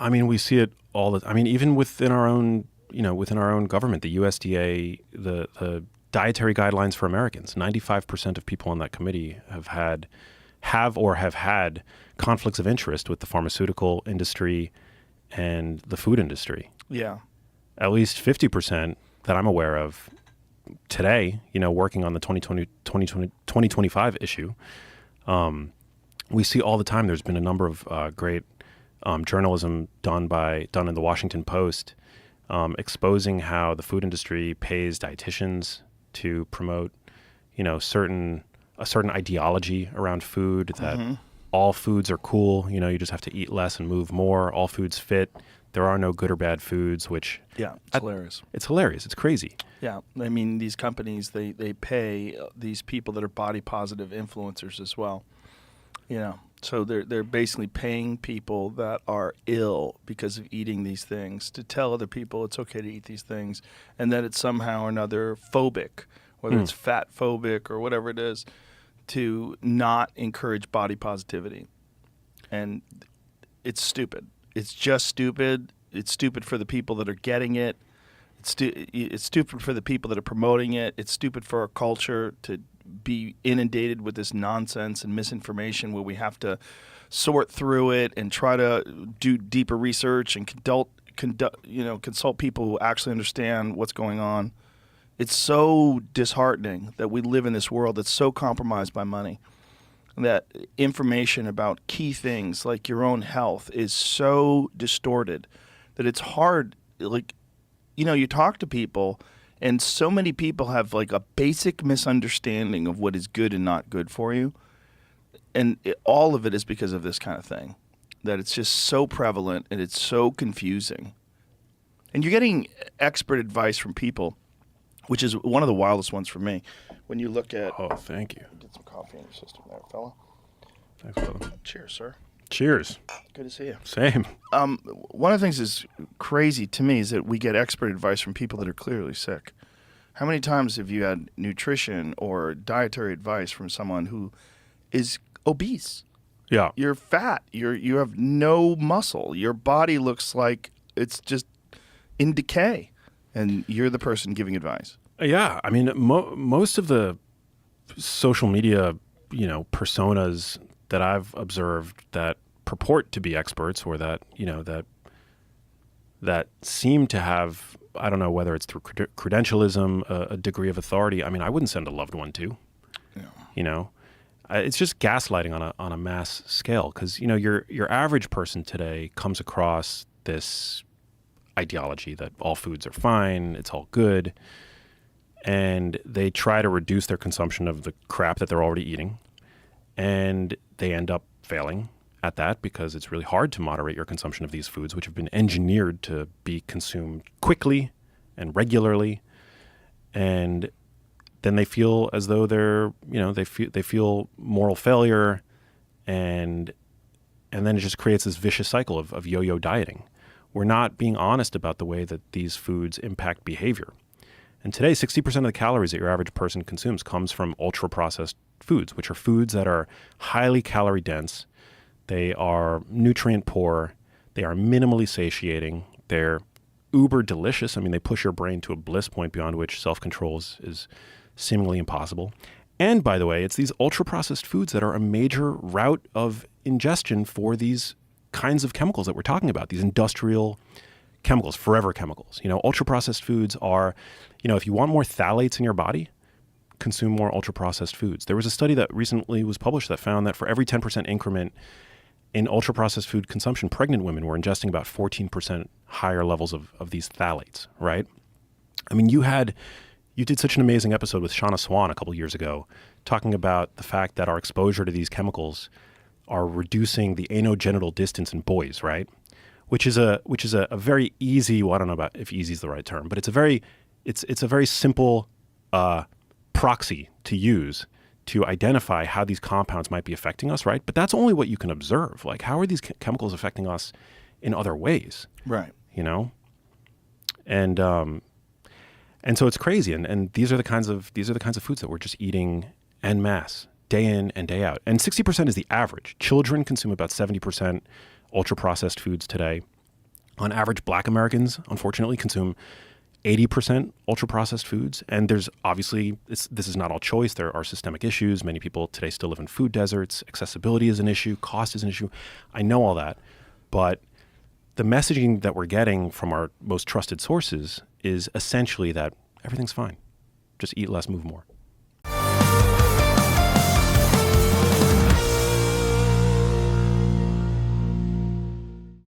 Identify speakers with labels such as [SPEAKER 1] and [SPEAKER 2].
[SPEAKER 1] I mean, we see it I mean, even within our own, within our own government, the USDA, the dietary guidelines for Americans, 95% of people on that committee have had conflicts of interest with the pharmaceutical industry and the food industry.
[SPEAKER 2] Yeah.
[SPEAKER 1] At least 50% that I'm aware of today, working on the 2025 issue. We see all the time there's been a number of great journalism done in the Washington Post exposing how the food industry pays dietitians to promote, a certain ideology around food that all foods are cool. You just have to eat less and move more. All foods fit. There are no good or bad foods, which...
[SPEAKER 2] Yeah, it's hilarious.
[SPEAKER 1] It's hilarious. It's crazy.
[SPEAKER 2] Yeah. I mean, these companies, they pay these people that are body positive influencers as well. So they're basically paying people that are ill because of eating these things to tell other people it's okay to eat these things, and that it's somehow or another phobic, whether it's fat phobic or whatever it is, to not encourage body positivity. And it's stupid. It's just stupid. It's stupid for the people that are getting it. It's stupid for the people that are promoting it. It's stupid for our culture to be inundated with this nonsense and misinformation where we have to sort through it and try to do deeper research and consult people who actually understand what's going on. It's so disheartening that we live in this world that's so compromised by money, that information about key things like your own health is so distorted that it's hard. You talk to people, and so many people have like a basic misunderstanding of what is good and not good for you. And all of it is because of this kind of thing, that it's just so prevalent and it's so confusing. And you're getting expert advice from people, which is one of the wildest ones for me. When you look at...
[SPEAKER 1] Oh, thank you.
[SPEAKER 2] Get some coffee in your system there, fella.
[SPEAKER 1] Thanks, brother.
[SPEAKER 2] Cheers, sir.
[SPEAKER 1] Cheers.
[SPEAKER 2] Good to see you.
[SPEAKER 1] Same.
[SPEAKER 2] One of the things that's crazy to me is that we get expert advice from people that are clearly sick. How many times have you had nutrition or dietary advice from someone who is obese?
[SPEAKER 1] Yeah.
[SPEAKER 2] You're fat. You have no muscle. Your body looks like it's just in decay, and you're the person giving advice.
[SPEAKER 1] Yeah. I mean, most of the social media, personas that I've observed that purport to be experts, or that seem to have, I don't know whether it's through credentialism, a degree of authority. I mean, I wouldn't send a loved one to. Yeah. It's just gaslighting on a mass scale, because your average person today comes across this ideology that all foods are fine, it's all good, and they try to reduce their consumption of the crap that they're already eating, and they end up failing at that because it's really hard to moderate your consumption of these foods, which have been engineered to be consumed quickly and regularly, and then they feel as though they feel moral failure, and then it just creates this vicious cycle of yo-yo dieting. We're not being honest about the way that these foods impact behavior. And today, 60% of the calories that your average person consumes comes from ultra-processed foods, which are foods that are highly calorie dense. They are nutrient poor. They are minimally satiating. They're uber delicious. I mean, they push your brain to a bliss point beyond which self-control is seemingly impossible. And by the way, it's these ultra-processed foods that are a major route of ingestion for these kinds of chemicals that we're talking about, these industrial chemicals, forever chemicals. Ultra-processed foods are, if you want more phthalates in your body, consume more ultra-processed foods. There was a study that recently was published that found that for every 10% increment in ultra-processed food consumption, pregnant women were ingesting about 14% higher levels of these phthalates, right? I mean, you did such an amazing episode with Shauna Swan a couple years ago talking about the fact that our exposure to these chemicals are reducing the anogenital distance in boys, right? Which is a very easy, well, I don't know about if easy is the right term, but it's a very simple proxy to use to identify how these compounds might be affecting us, right? But that's only what you can observe. Like, how are these chemicals affecting us in other ways?
[SPEAKER 2] Right.
[SPEAKER 1] And so it's crazy. And these are the kinds of foods that we're just eating en masse, day in and day out. And 60% is the average. Children consume about 70% ultra-processed foods today. On average, Black Americans, unfortunately, consume 80% ultra-processed foods. And there's obviously, this is not all choice. There are systemic issues. Many people today still live in food deserts. Accessibility is an issue. Cost is an issue. I know all that. But the messaging that we're getting from our most trusted sources is essentially that everything's fine. Just eat less, move more.